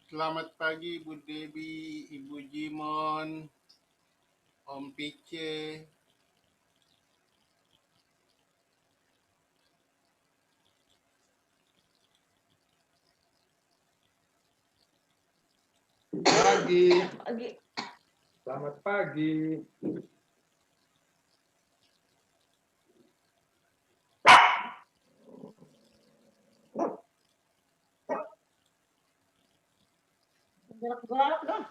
Selamat pagi Bu Debi, Ibu Jimon, Om Pice. Pagi. Pagi. Selamat pagi. Galak-galak dong.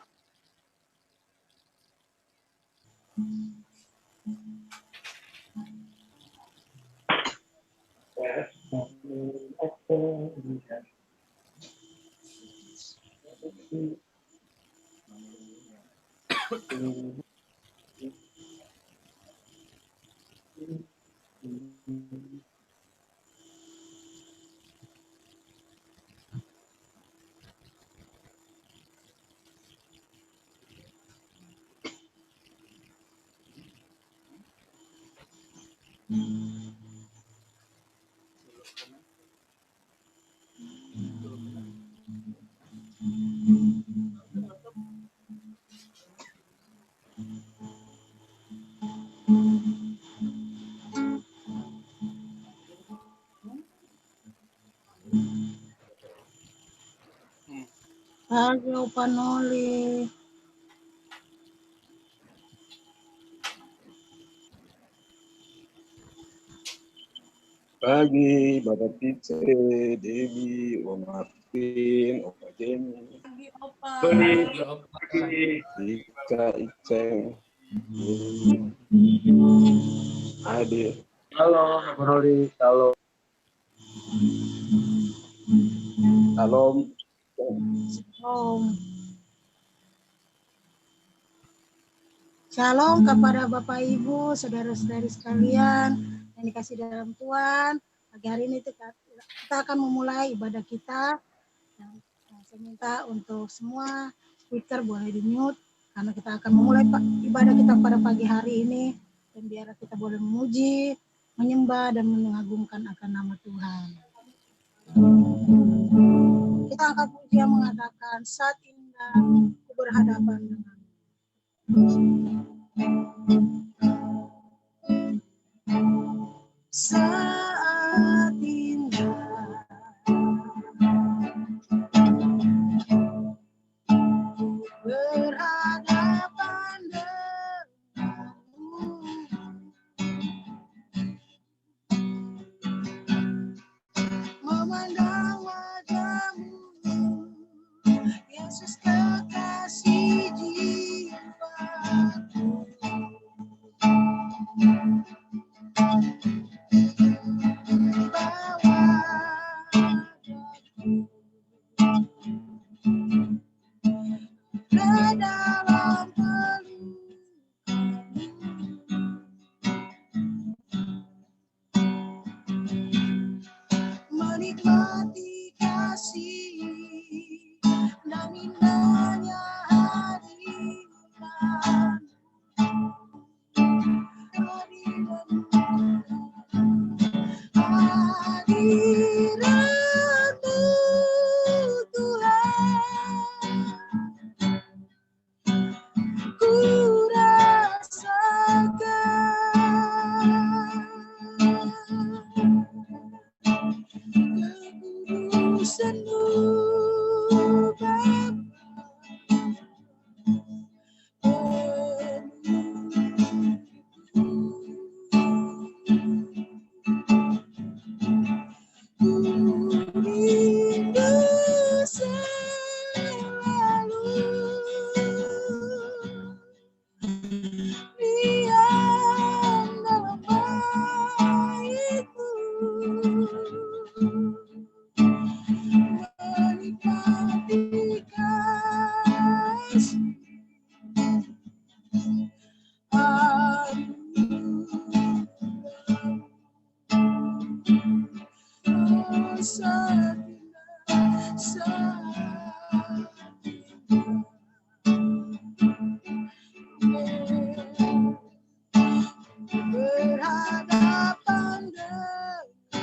Halo Panoli. Pagi, Bapak Pice, Dewi, Om Martin, Opa Jenny, Pagi Opa. Ika, Iceng, Ade. Halo, Pak Noli. Halo. Salam. Shalom. Shalom kepada Bapak Ibu, saudara-saudari sekalian yang dikasih dalam Tuhan. Pagi hari ini kita akan memulai ibadah kita. Saya minta untuk semua speaker boleh di-mute karena kita akan memulai ibadah kita pada pagi hari ini, dan biar kita boleh memuji, menyembah dan mengagungkan akan nama Tuhan. Kita akan puji yang mengatakan saat indah ku berhadapan dengan saat indah berhadapan denganmu, memandang wajahmu, Yesus kekasih jiwaku. Bawa ke dalam pelukmu, menikmati kasih dan indahnya hadirat. Hadirat-Mu Tuhan, ku rasakan kekudusan-Mu Bapa. Rindu selalu diam dalam bait-Mu, menikmati kasih. Saat indah, saat indah berhadapan denganmu.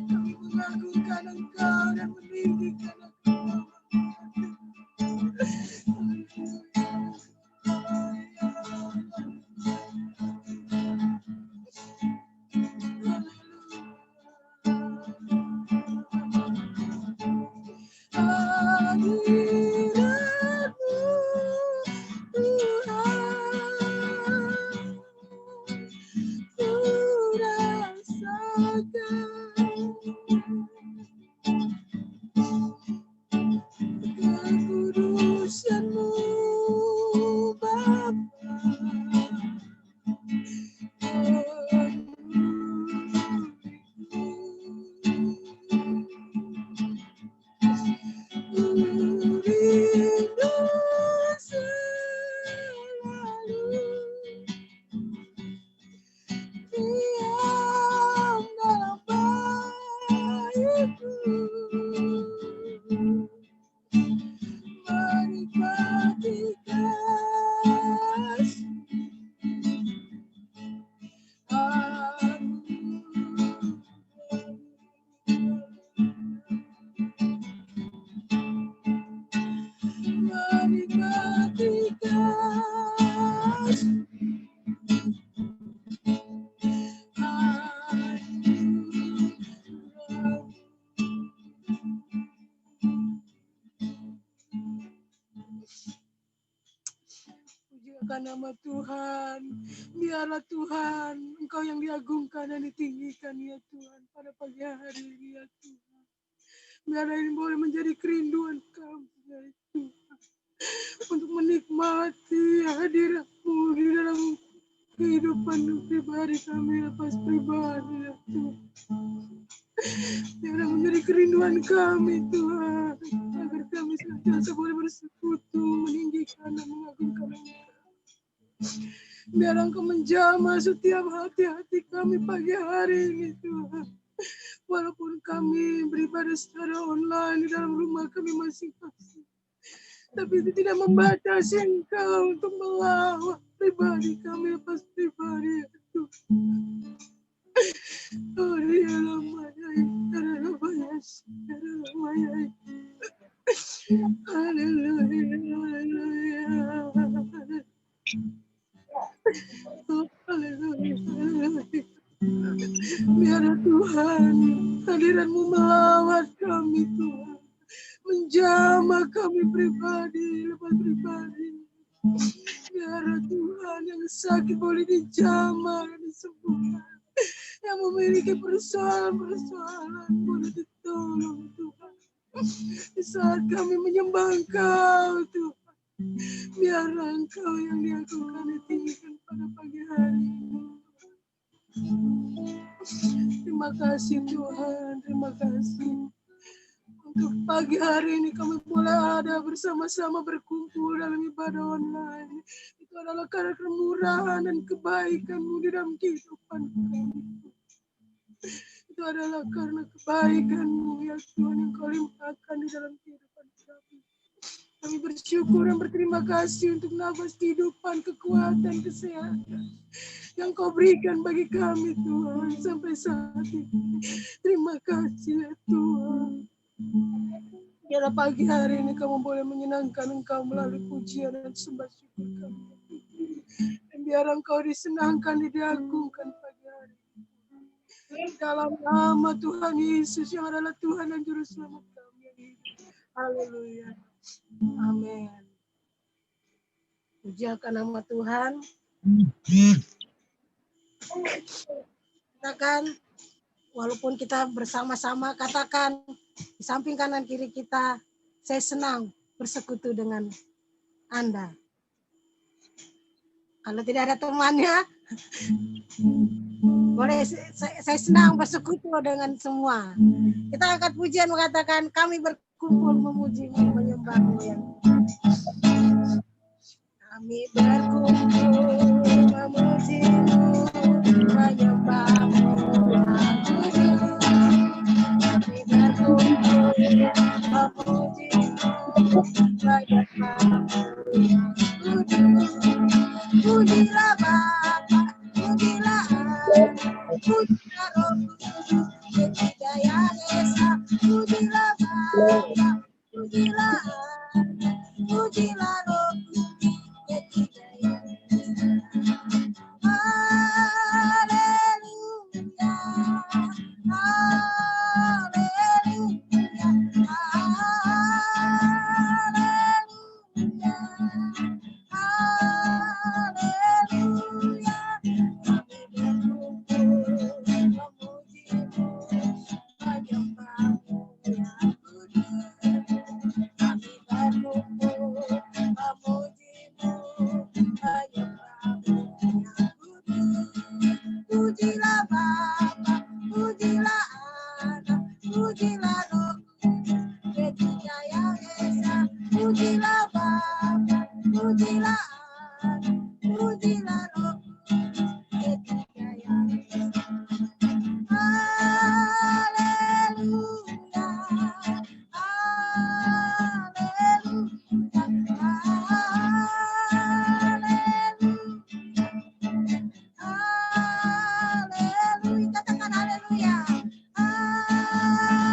Kami mengagungkan Engkau dan meninggikan Engkau. Kekudusanmu Bapa. Rindu selalu diam dalam baitmu, menikmati kasih. Menikmati kasih. Pujiakan nama Tuhan. Biarlah Tuhan, Engkau yang diagungkan dan ditinggikan ya Tuhan pada pagi hari ini ya Tuhan. Biarlah ini boleh menjadi kerinduan kami ya Tuhan. Untuk menikmati hadirat-Mu di dalam kehidupan pribadi kami lepas pribadi ya Tuhan. Biarlah menjadi kerinduan kami Tuhan. Agar kami senantiasa boleh bersekutu, meninggikan dan mengagungkan Engkau. Biar Engkau menjamah setiap hati-hati kami pagi hari ini Tuhan. Walaupun kami beribadah secara online di dalam rumah kami masing-masing, tapi itu tidak membatasi Engkau untuk melawat pribadi kami lepas pribadi ya Tuhan. Oh dia lamayai, lamayai. Haleluya, haleluya. Biarlah Tuhan hadirat-Mu melawat kami Tuhan, menjamah kami pribadi lepas pribadi. Biarlah Tuhan yang sakit boleh dijamah dan disembuhkan, yang memiliki persoalan-persoalan boleh ditolong Tuhan. Di saat kami menyembah Engkau Tuhan, biarlah Engkau yang diagungkan dan ditinggikan pada pagi hari ini. Terima kasih Tuhan, terima kasih. Untuk pagi hari ini kami boleh ada bersama-sama berkumpul dalam ibadah online. Itu adalah karena kemurahan dan kebaikan-Mu di dalam kehidupan kami. Itu adalah karena kebaikan-Mu ya Tuhan yang Kau limpahkan di dalam kehidupan kami. Kami bersyukur dan berterima kasih untuk nafas kehidupan, kekuatan, kesehatan yang Kau berikan bagi kami Tuhan sampai saat ini. Terima kasih ya Tuhan. Biarlah pagi hari ini Kamu boleh menyenangkan Engkau melalui pujian dan sembah syukur kami. Dan biar Engkau disenangkan, diagungkan pagi hari ini. Dalam nama Tuhan Yesus yang adalah Tuhan dan Juru Selamat kami yang hidup. Haleluya. Amin. Pujiakan nama Tuhan. Katakan, walaupun kita bersama-sama, katakan di samping kanan kiri kita. Saya senang bersekutu dengan Anda. Kalau tidak ada temannya, boleh saya senang bersekutu dengan semua. Kita angkat pujian mengatakan kami berkumpul memuji-Mu, menyembah-Mu yang kami berkumpul memuji-Mu, menyembah-Mu yang kudus. Kami berkumpul memuji-Mu, menyembah-Mu yang kudus. Pujilah Bapa, pujilah Anak, pujilah Roh Kudus, ketiga yang esa. Pujilah Bapa, pujilah Anak, pujilah Roh Kudus, ketiga yang esa. Haleluya, haleluya, haleluya. Haleluya, kami berkumpul memuji-Mu, menyembah-Mu yang kudus. Kami berkumpul memuji-Mu, menyembah-Mu yang kudus. Pujilah Bapa, pujilah Anak, pujilah Roh Kudus, ketiga yang esa. Pujilah Bapa, pujilah Anak, pujilah Roh Kudus, ketiga yang esa. Haleluya, haleluya, haleluya. Katakan haleluya. Haleluya,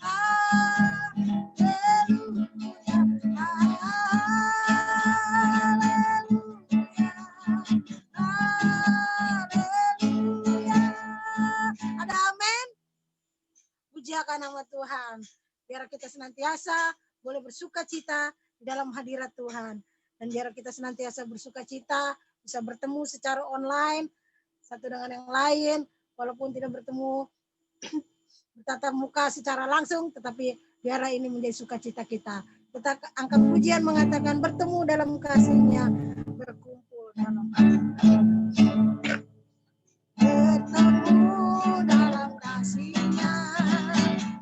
haleluya, haleluya. Ada amin? Pujiakan nama Tuhan. Biar kita senantiasa boleh bersuka cita di dalam hadirat Tuhan. Dan biar kita senantiasa bersuka cita, bisa bertemu secara online, satu dengan yang lain, walaupun tidak bertemu bertatap muka secara langsung, tetapi biarlah ini menjadi sukacita kita. Kita angkat pujian mengatakan bertemu dalam kasih-Nya, berkumpul dalam bertemu dalam kasih-Nya,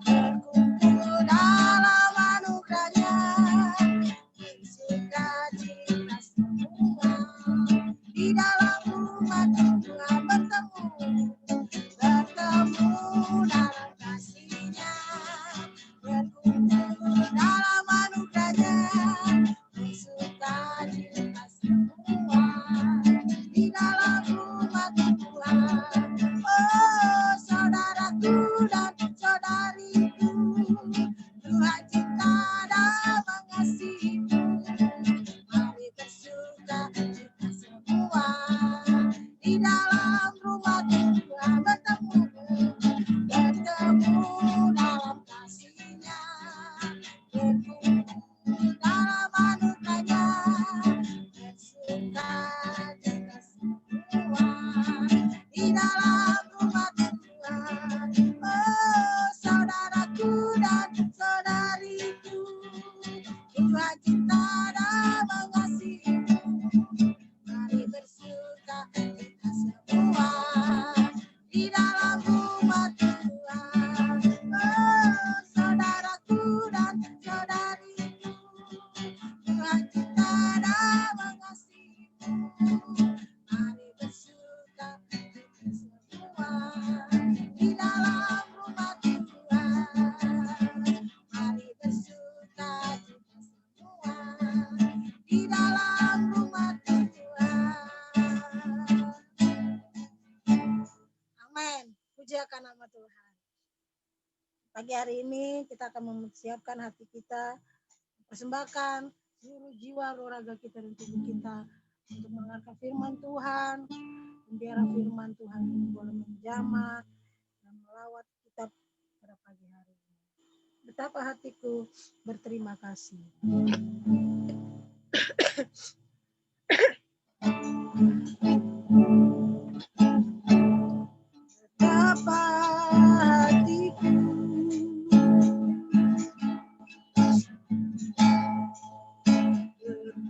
berkumpul dalam anugerah-Nya, bersukacita semua di dalam rumah Tuhan. Bertemu dalam kasih-Nya, berkumpul dalam anugerah-Nya, bersukacita semua di dalam rumah Tuhan. Oh, saudaraku dan saudariku, Tuhan cinta dan mengasihimu. Mari bersukacita semua di dalam rumah Tuhan. Bertemu dalam kasih-Nya, berkumpul dalam anugerah-Nya, bersukacita semua di dalam rumah Tuhan. Oh, saudaraku dan saudariku, Tuhan cinta dan mengasihimu. Mari bersukacita semua di dalam rumah Tuhan. Oh, saudaraku dan saudariku, Tuhan cinta dan mengasihimu. Mari bersukacita semua di dalam rumah Tuhan. Mari bersukacita semua di dalam rumah Tuhan. Amin. Pujiakan nama Tuhan. Pagi hari ini kita akan mempersiapkan hati kita, persembahkan seluruh jiwa, roh, raga kita dan tubuh kita untuk mendengarkan firman Tuhan. Dan biarlah firman Tuhan ini boleh menjamah dan melawat kita pada pagi hari ini. Betapa hatiku berterima kasih. Betapa hatiku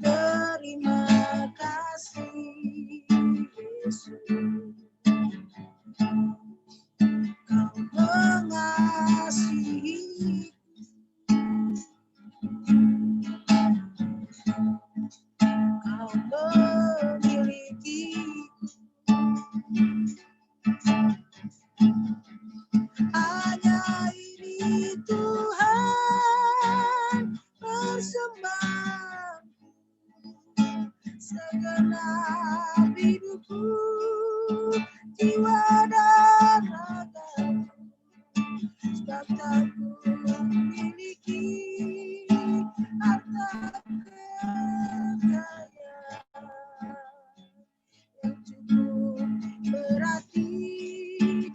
Terima kasih Yesus, Kau mengasihi, Kau memiliki. Hanya ini Tuhan persembahan segenap hidupku, jiwa dan ragaku, sebab tak ku memiliki harta kekayaan yang cukup berarti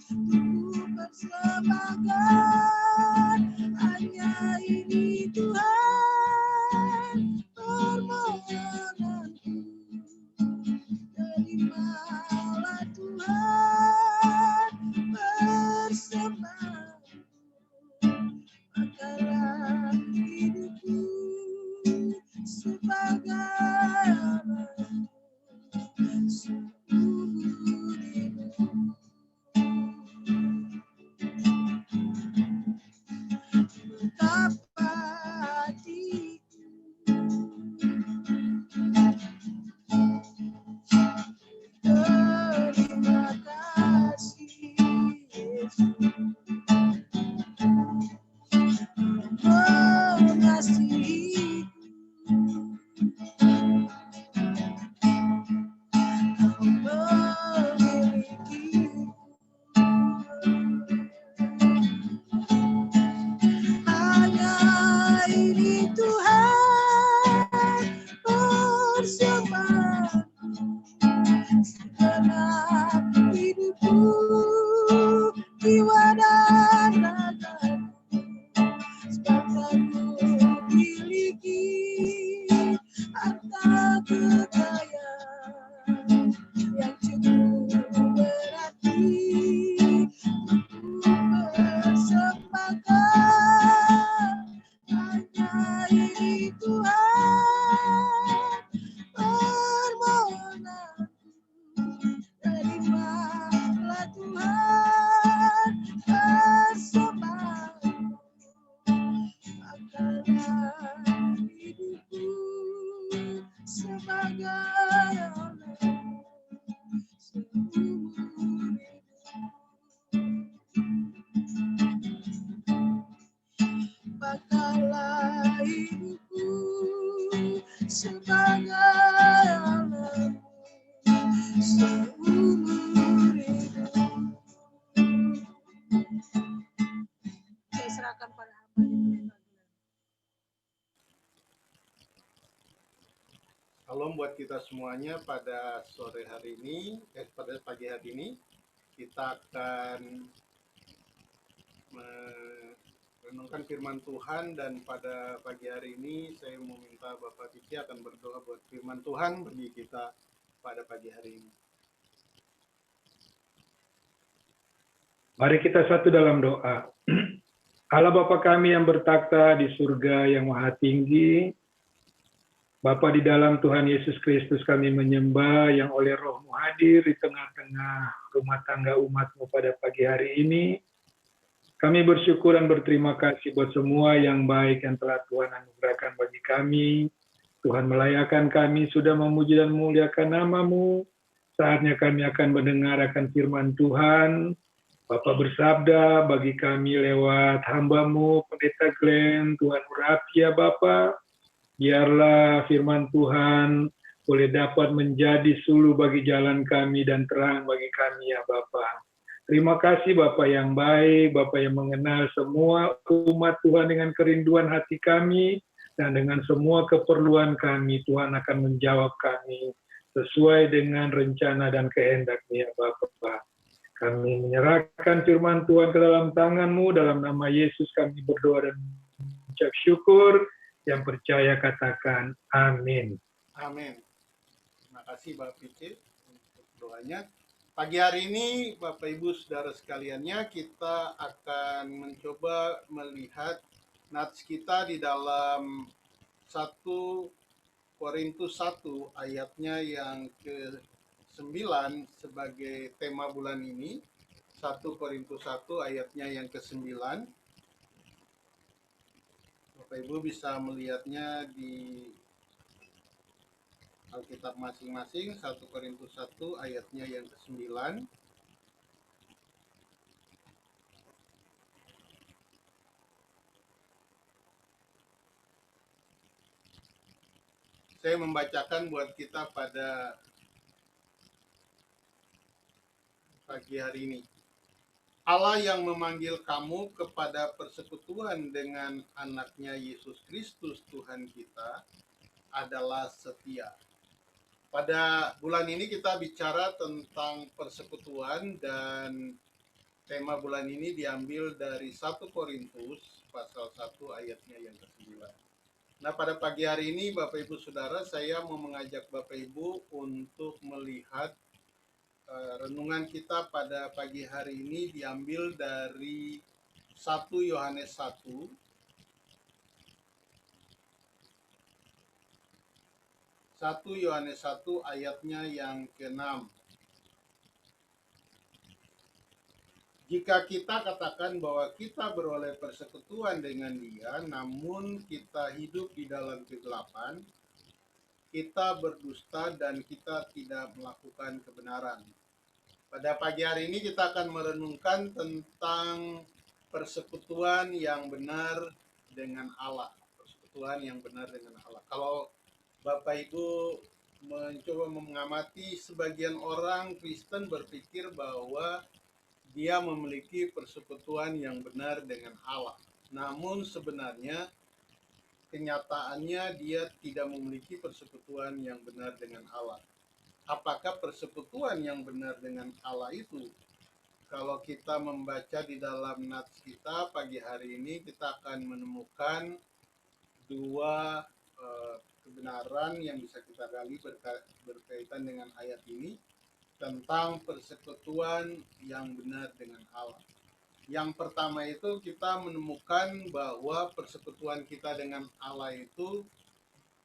untuk persembahkan. Hanya ini Tuhan permohonanku, terimalah Tuhan persembahanku, pakailah hidupku sebagai anakmu seumur hidupku. Betapa hatiku terima kasih Yesus, mengasihiku, Kau memiliki. Hanya ini Tuhan persembahan segenap hidupku, jiwa dan ragaku, sebab tak ku miliki harta kekayaan yang cukup berarti untuk persembahkan. Hanya ini Tuhan permohonanku, terimalah Tuhan persembahanku, pakailah hidupku sebagai anakmu seumur hidupku. Pakailah hidupku sebagai anakmu seumur hidupku. Saya serahkan pada hamba-Nya. Salam buat kita semuanya pada sore hari ini, pada pagi hari ini. Kita akan merenungkan firman Tuhan, dan pada pagi hari ini saya mau minta Bapak Cici akan berdoa buat firman Tuhan bagi kita pada pagi hari ini. Mari kita satu dalam doa. Allah Bapa kami yang bertakhta di surga yang maha tinggi, Bapa di dalam Tuhan Yesus Kristus kami menyembah yang oleh Roh-Mu hadir di tengah-tengah rumah tangga umat-Mu pada pagi hari ini. Kami bersyukur dan berterima kasih buat semua yang baik yang telah Tuhan anugerahkan bagi kami. Tuhan melayakan kami, sudah memuji dan memuliakan nama-Mu. Saatnya kami akan mendengar akan firman Tuhan. Bapak bersabda bagi kami lewat hamba-Mu, Pendeta Glenn, Tuhan urapi ya Bapak. Biarlah firman Tuhan boleh dapat menjadi suluh bagi jalan kami dan terang bagi kami ya Bapa. Terima kasih Bapa yang baik, Bapa yang mengenal semua umat Tuhan dengan kerinduan hati kami, dan dengan semua keperluan kami, Tuhan akan menjawab kami sesuai dengan rencana dan kehendak-Nya ya Bapa. Kami menyerahkan firman Tuhan ke dalam tangan-Mu, dalam nama Yesus kami berdoa dan mengucap syukur. Yang percaya katakan amin. Amin. Terima kasih Bapak Cici untuk doanya. Pagi hari ini, Bapak Ibu Saudara sekaliannya, kita akan mencoba melihat nats kita di dalam 1 Korintus 1 ayatnya yang ke-9 sebagai tema bulan ini. 1 Korintus 1 ayatnya yang ke-9. Bapak Ibu bisa melihatnya di Alkitab masing-masing. 1 Korintus 1 ayatnya yang ke-9. Saya membacakan buat kita pada pagi hari ini. Allah yang memanggil kamu kepada persekutuan dengan anaknya Yesus Kristus Tuhan kita adalah setia. Pada bulan ini kita bicara tentang persekutuan dan tema bulan ini diambil dari 1 Korintus pasal 1 ayatnya yang ke-9. Nah, pada pagi hari ini Bapak Ibu Saudara, saya mau mengajak Bapak Ibu untuk melihat renungan kita pada pagi hari ini diambil dari 1 Yohanes 1 ayatnya yang ke-6. Jika kita katakan bahwa kita beroleh persekutuan dengan Dia, namun kita hidup di dalam kegelapan, kita berdusta dan kita tidak melakukan kebenaran. Pada pagi hari ini kita akan merenungkan tentang persekutuan yang benar dengan Allah. Persekutuan yang benar dengan Allah. Kalau Bapak Ibu mencoba mengamati, sebagian orang Kristen berpikir bahwa dia memiliki persekutuan yang benar dengan Allah. Namun sebenarnya kenyataannya dia tidak memiliki persekutuan yang benar dengan Allah. Apakah persekutuan yang benar dengan Allah itu? Kalau kita membaca di dalam nats kita pagi hari ini, kita akan menemukan dua kebenaran yang bisa kita gali berkaitan dengan ayat ini tentang persekutuan yang benar dengan Allah. Yang pertama itu kita menemukan bahwa persekutuan kita dengan Allah itu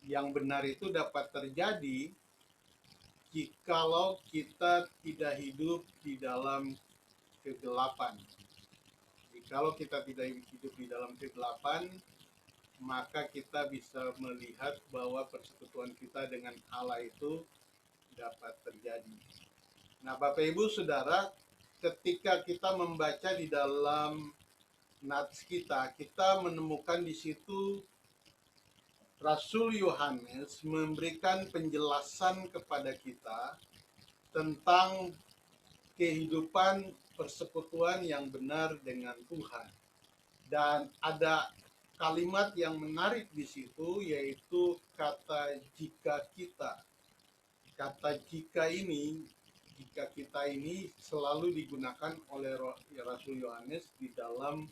yang benar itu dapat terjadi jikalau kita tidak hidup di dalam kegelapan. Jikalau kita tidak hidup di dalam kegelapan, maka kita bisa melihat bahwa persekutuan kita dengan Allah itu dapat terjadi. Nah, Bapak Ibu Saudara, ketika kita membaca di dalam nats kita, kita menemukan di situ Rasul Yohanes memberikan penjelasan kepada kita tentang kehidupan persekutuan yang benar dengan Tuhan. Dan ada kalimat yang menarik di situ, yaitu kata jika kita. Kata jika kita ini selalu digunakan oleh Rasul Yohanes di dalam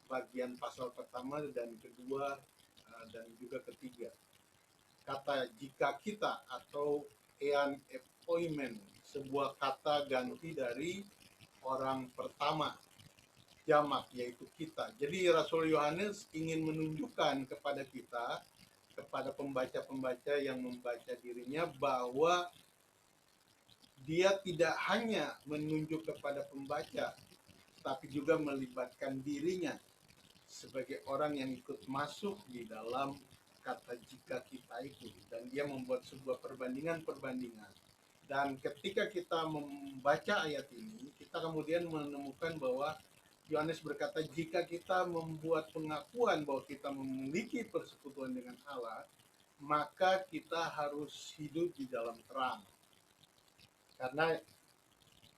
bagian pasal pertama dan kedua dan juga ketiga. Kata jika kita atau ean epoimen, sebuah kata ganti dari orang pertama, jamak, yaitu kita. Jadi Rasul Yohanes ingin menunjukkan kepada kita, kepada pembaca-pembaca yang membaca dirinya, bahwa dia tidak hanya menunjuk kepada pembaca, tapi juga melibatkan dirinya sebagai orang yang ikut masuk di dalam kata jika kita itu. Dan dia membuat sebuah perbandingan. Dan ketika kita membaca ayat ini, kita kemudian menemukan bahwa Yohanes berkata, jika kita membuat pengakuan bahwa kita memiliki persekutuan dengan Allah, maka kita harus hidup di dalam terang. Karena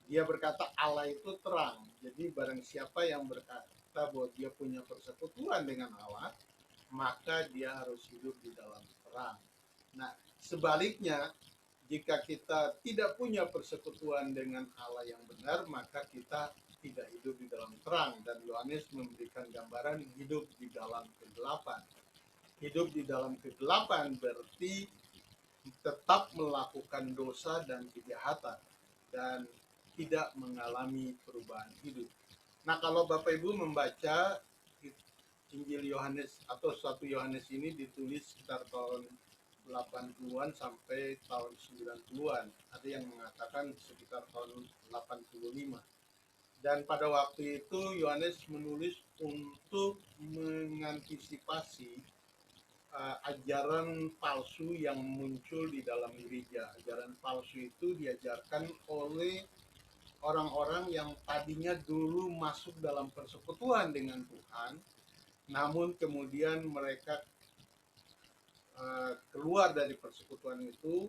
dia berkata Allah itu terang. Jadi barang siapa yang berkata bahwa dia punya persekutuan dengan Allah, maka dia harus hidup di dalam terang. Nah, sebaliknya, jika kita tidak punya persekutuan dengan Allah yang benar, maka kita tidak hidup di dalam terang. Dan Yohanes memberikan gambaran hidup di dalam kegelapan. Hidup di dalam kegelapan berarti tetap melakukan dosa dan kejahatan. Dan tidak mengalami perubahan hidup. Nah, kalau Bapak Ibu membaca Injil Yohanes atau 1 Yohanes ini ditulis sekitar tahun 80-an sampai tahun 90-an. Ada yang mengatakan sekitar tahun 85. Dan pada waktu itu Yohanes menulis untuk mengantisipasi ajaran palsu yang muncul di dalam gereja. Ajaran palsu itu diajarkan oleh orang-orang yang tadinya dulu masuk dalam persekutuan dengan Tuhan, namun kemudian mereka keluar dari persekutuan itu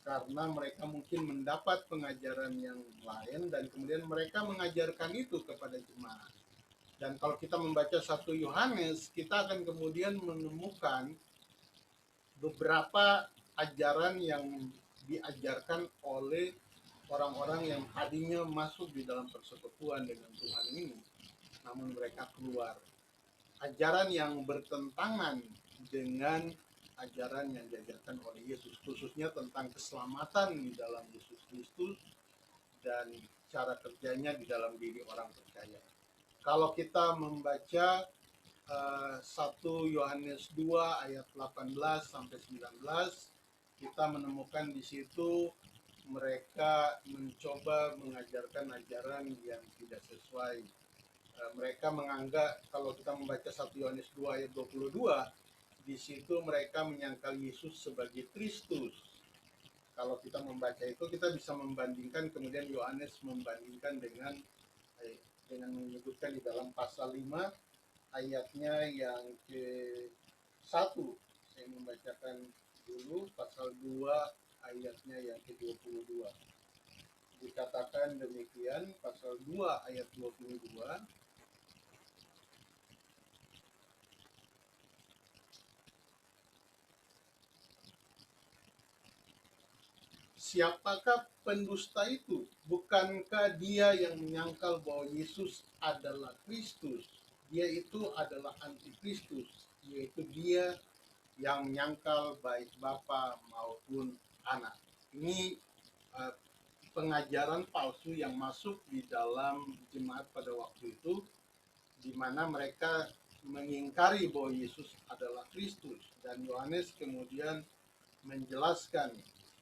karena mereka mungkin mendapat pengajaran yang lain dan kemudian mereka mengajarkan itu kepada jemaat. Dan kalau kita membaca 1 Yohanes, kita akan kemudian menemukan beberapa ajaran yang diajarkan oleh orang-orang yang tadinya masuk di dalam persekutuan dengan Tuhan ini, namun mereka keluar. Ajaran yang bertentangan dengan ajaran yang diajarkan oleh Yesus, khususnya tentang keselamatan di dalam Yesus Kristus dan cara kerjanya di dalam diri orang percaya. Kalau kita membaca 1 Yohanes 2 ayat 18 sampai 19, kita menemukan di situ mereka mencoba mengajarkan ajaran yang tidak sesuai. Mereka menganggap, kalau kita membaca 1 Yohanes 2 ayat 22, di situ mereka menyangkal Yesus sebagai Kristus. Kalau kita membaca itu, kita bisa membandingkan, kemudian Yohanes membandingkan dengan menyebutkan di dalam pasal 5 ayatnya yang ke-1. Saya membacakan dulu pasal 2 ayatnya yang ke-22. Dikatakan demikian, pasal 2 ayat 22. Siapakah pendusta itu? Bukankah dia yang menyangkal bahwa Yesus adalah Kristus? Dia itu adalah antikristus, yaitu dia yang menyangkal baik Bapa maupun Anak. Ini pengajaran palsu yang masuk di dalam jemaat pada waktu itu, di mana mereka mengingkari bahwa Yesus adalah Kristus. Dan Yohanes kemudian menjelaskan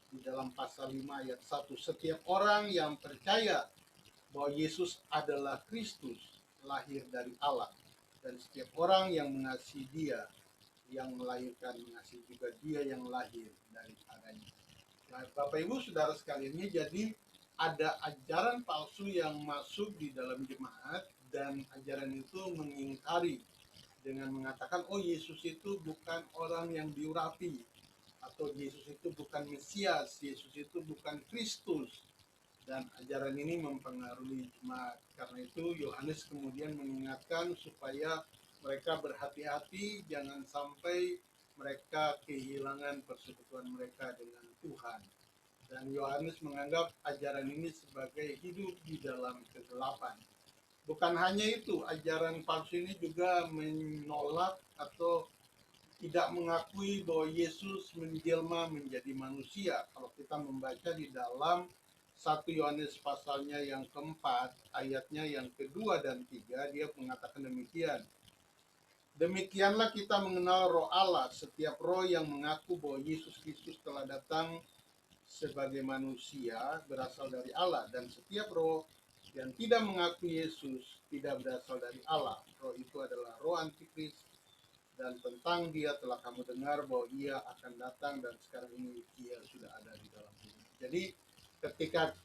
di dalam pasal 5 ayat 1, setiap orang yang percaya bahwa Yesus adalah Kristus lahir dari Allah, dan setiap orang yang mengasihi Dia yang melahirkan mengasihi juga Dia yang lahir daripadanya. Nah, Bapak Ibu Saudara sekalian, jadi ada ajaran palsu yang masuk di dalam jemaat, dan ajaran itu mengingkari dengan mengatakan, oh Yesus itu bukan orang yang diurapi, atau Yesus itu bukan Mesias, Yesus itu bukan Kristus. Dan ajaran ini mempengaruhi jemaat. Karena itu Yohanes kemudian mengingatkan supaya mereka berhati-hati, jangan sampai mereka kehilangan persekutuan mereka dengan Tuhan. Dan Yohanes menganggap ajaran ini sebagai hidup di dalam kegelapan. Bukan hanya itu, ajaran palsu ini juga menolak atau tidak mengakui bahwa Yesus menjelma menjadi manusia. Kalau kita membaca di dalam 1 Yohanes pasalnya yang keempat, ayatnya yang kedua dan 3, dia mengatakan demikian. Demikianlah kita mengenal roh Allah, setiap roh yang mengaku bahwa Yesus Kristus telah datang sebagai manusia berasal dari Allah, dan setiap roh yang tidak mengaku Yesus tidak berasal dari Allah. Roh itu adalah roh antikris, dan tentang dia telah kamu dengar bahwa ia akan datang, dan sekarang ini ia sudah ada di dalam dunia. Jadi ketika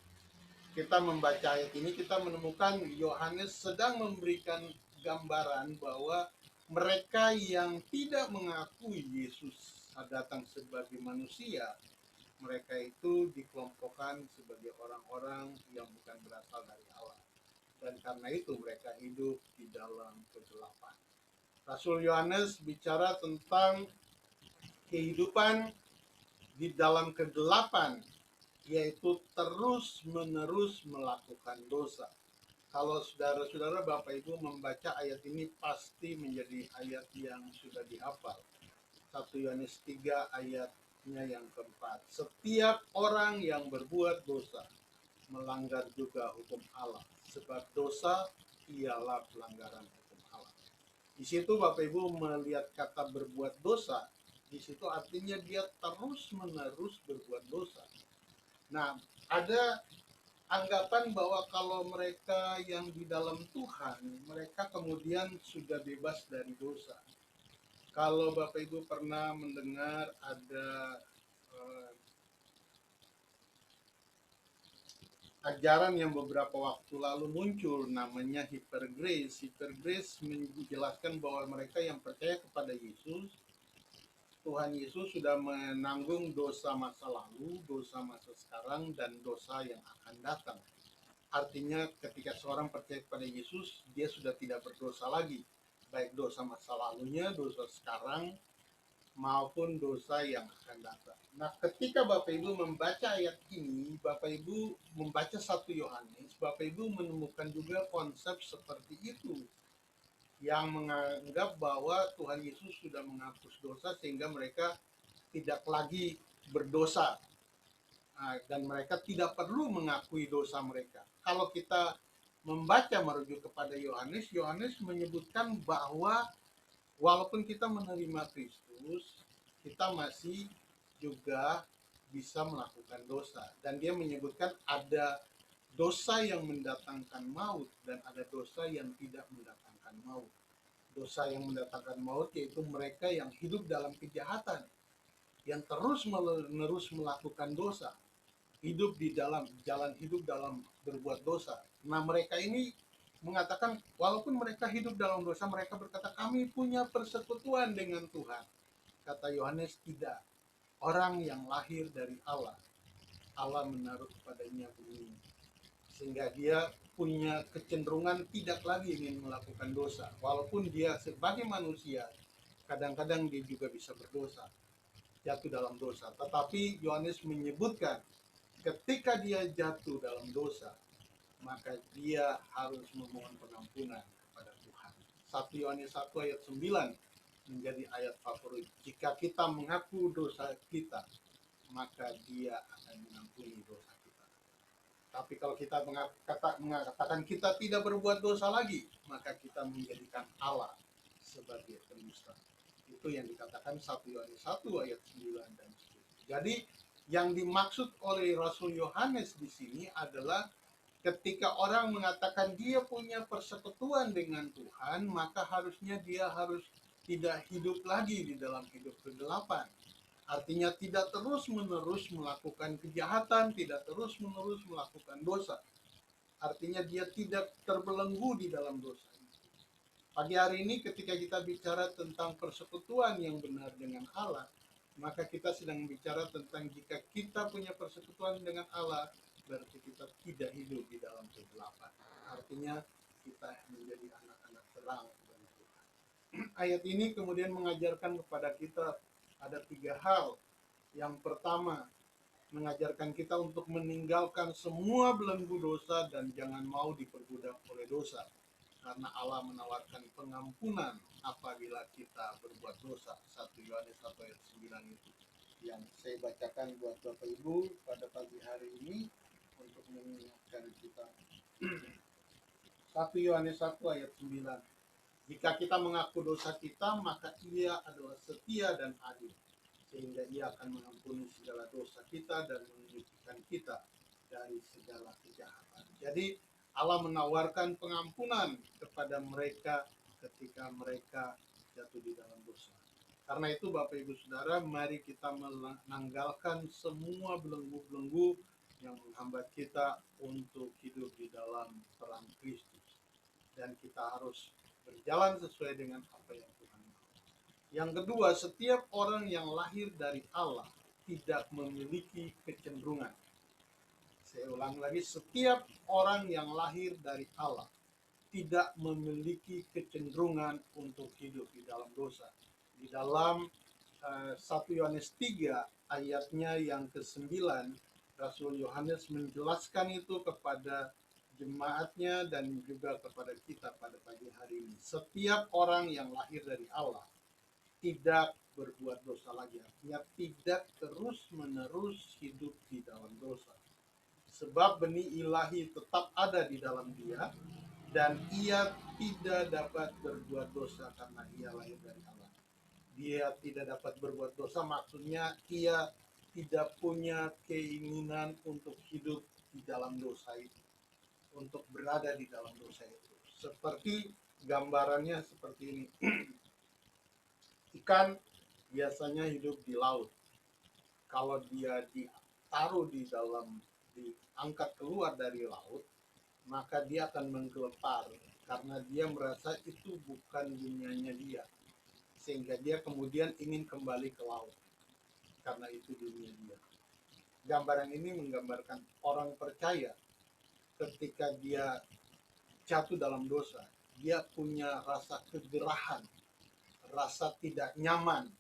kita membaca ayat ini, kita menemukan Yohanes sedang memberikan gambaran bahwa mereka yang tidak mengakui Yesus datang sebagai manusia, mereka itu dikelompokkan sebagai orang-orang yang bukan berasal dari Allah. Dan karena itu mereka hidup di dalam kegelapan. Rasul Yohanes bicara tentang kehidupan di dalam kegelapan, yaitu terus-menerus melakukan dosa. Kalau saudara-saudara Bapak Ibu membaca ayat ini, pasti menjadi ayat yang sudah dihafal. 1 Yohanes 3 ayatnya yang keempat. Setiap orang yang berbuat dosa melanggar juga hukum Allah, sebab dosa ialah pelanggaran hukum Allah. Di situ Bapak Ibu melihat kata berbuat dosa, di situ artinya dia terus-menerus berbuat dosa. Nah, ada anggapan bahwa kalau mereka yang di dalam Tuhan, mereka kemudian sudah bebas dari dosa. Kalau Bapak Ibu pernah mendengar ada ajaran yang beberapa waktu lalu muncul namanya hypergrace. Hypergrace menjelaskan bahwa mereka yang percaya kepada Yesus, Tuhan Yesus sudah menanggung dosa masa lalu, dosa masa sekarang, dan dosa yang akan datang. Artinya ketika seorang percaya kepada Yesus, dia sudah tidak berdosa lagi. Baik dosa masa lalunya, dosa sekarang, maupun dosa yang akan datang. Nah, ketika Bapak Ibu membaca ayat ini, Bapak Ibu membaca 1 Yohanes, Bapak Ibu menemukan juga konsep seperti itu, yang menganggap bahwa Tuhan Yesus sudah menghapus dosa sehingga mereka tidak lagi berdosa. Dan mereka tidak perlu mengakui dosa mereka. Kalau kita membaca merujuk kepada Yohanes, Yohanes menyebutkan bahwa walaupun kita menerima Kristus, kita masih juga bisa melakukan dosa. Dan dia menyebutkan ada dosa yang mendatangkan maut dan ada dosa yang tidak mendatangkan maut. Dosa yang mendatangkan maut yaitu mereka yang hidup dalam kejahatan, yang terus-menerus melakukan dosa, hidup di dalam jalan hidup dalam berbuat dosa. Nah, mereka ini mengatakan walaupun mereka hidup dalam dosa, mereka berkata kami punya persekutuan dengan Tuhan. Kata Yohanes, tidak. Orang yang lahir dari Allah, Allah menaruh kepadanya bumi, sehingga dia punya kecenderungan tidak lagi ingin melakukan dosa. Walaupun dia sebagai manusia, kadang-kadang dia juga bisa berdosa, jatuh dalam dosa. Tetapi Yohanes menyebutkan ketika dia jatuh dalam dosa, maka dia harus memohon pengampunan kepada Tuhan. 1 Yohanes 1 ayat 9 menjadi ayat favorit. Jika kita mengaku dosa kita, maka dia akan mengampuni dosa kita. Tapi kalau kita mengatakan kita tidak berbuat dosa lagi, maka kita menjadikan Allah sebagai pendusta. Itu yang dikatakan 1 Yohanes 1 ayat 9 dan 10. Jadi yang dimaksud oleh Rasul Yohanes di sini adalah ketika orang mengatakan dia punya persekutuan dengan Tuhan, maka harusnya dia harus tidak hidup lagi di dalam hidup kegelapan. Artinya tidak terus-menerus melakukan kejahatan, tidak terus-menerus melakukan dosa. Artinya dia tidak terbelenggu di dalam dosa. Pagi hari ini ketika kita bicara tentang persekutuan yang benar dengan Allah, maka kita sedang bicara tentang jika kita punya persekutuan dengan Allah, berarti kita tidak hidup di dalam kegelapan. Artinya kita menjadi anak-anak terang dari Tuhan. Ayat ini kemudian mengajarkan kepada kita ada 3 hal. Yang pertama, mengajarkan kita untuk meninggalkan semua belenggu dosa dan jangan mau diperbudak oleh dosa. Karena Allah menawarkan pengampunan apabila kita berbuat dosa. 1 Yohanes 1 ayat 9 itu yang saya bacakan buat Bapak Ibu pada pagi hari ini untuk mengingatkan kita. 1 Yohanes 1 ayat 9. Jika kita mengaku dosa kita, maka Ia adalah setia dan adil, sehingga Ia akan mengampuni segala dosa kita dan menyucikan kita dari segala kejahatan. Jadi Allah menawarkan pengampunan kepada mereka ketika mereka jatuh di dalam dosa. Karena itu Bapak Ibu Saudara, mari kita menanggalkan semua belenggu-belenggu yang menghambat kita untuk hidup di dalam terang Kristus. Dan kita harus berjalan sesuai dengan apa yang Tuhan mau. Yang kedua, setiap orang yang lahir dari Allah tidak memiliki kecenderungan. Saya ulang lagi, setiap orang yang lahir dari Allah tidak memiliki kecenderungan untuk hidup di dalam dosa. Di dalam 1 Yohanes 3 ayatnya yang ke-9, Rasul Yohanes menjelaskan itu kepada jemaatnya dan juga kepada kita pada pagi hari ini. Setiap orang yang lahir dari Allah tidak berbuat dosa lagi, artinya tidak terus-menerus hidup di dalam dosa. sebab benih ilahi tetap ada di dalam dia, dan ia tidak dapat berbuat dosa karena ia lahir dari Allah. Dia tidak dapat berbuat dosa maksudnya ia tidak punya keinginan untuk hidup di dalam dosa itu, untuk berada di dalam dosa itu. Seperti gambarannya seperti ini. Ikan biasanya hidup di laut. Kalau dia ditaruh di dalam, diangkat keluar dari laut, maka dia akan menggelepar karena dia merasa itu bukan dunianya dia, sehingga dia kemudian ingin kembali ke laut karena itu dunia dia. Gambaran ini menggambarkan orang percaya ketika dia jatuh dalam dosa, dia punya rasa kegerahan, rasa tidak nyaman,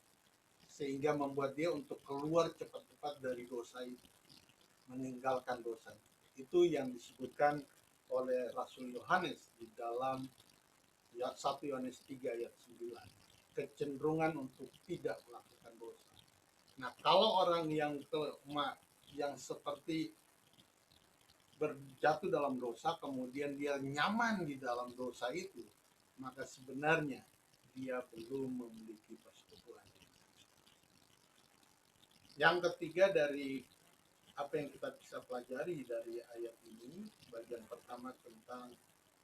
sehingga membuat dia untuk keluar cepat-cepat dari dosa itu, meninggalkan dosa. Itu yang disebutkan oleh Rasul Yohanes di dalam 1 Yohanes 3 ayat 9. Kecenderungan untuk tidak melakukan dosa. Nah, kalau orang yang seperti berjatuh dalam dosa, kemudian dia nyaman di dalam dosa itu, maka sebenarnya dia belum memiliki persekutuan. Yang ketiga dari apa yang kita bisa pelajari dari ayat ini, bagian pertama tentang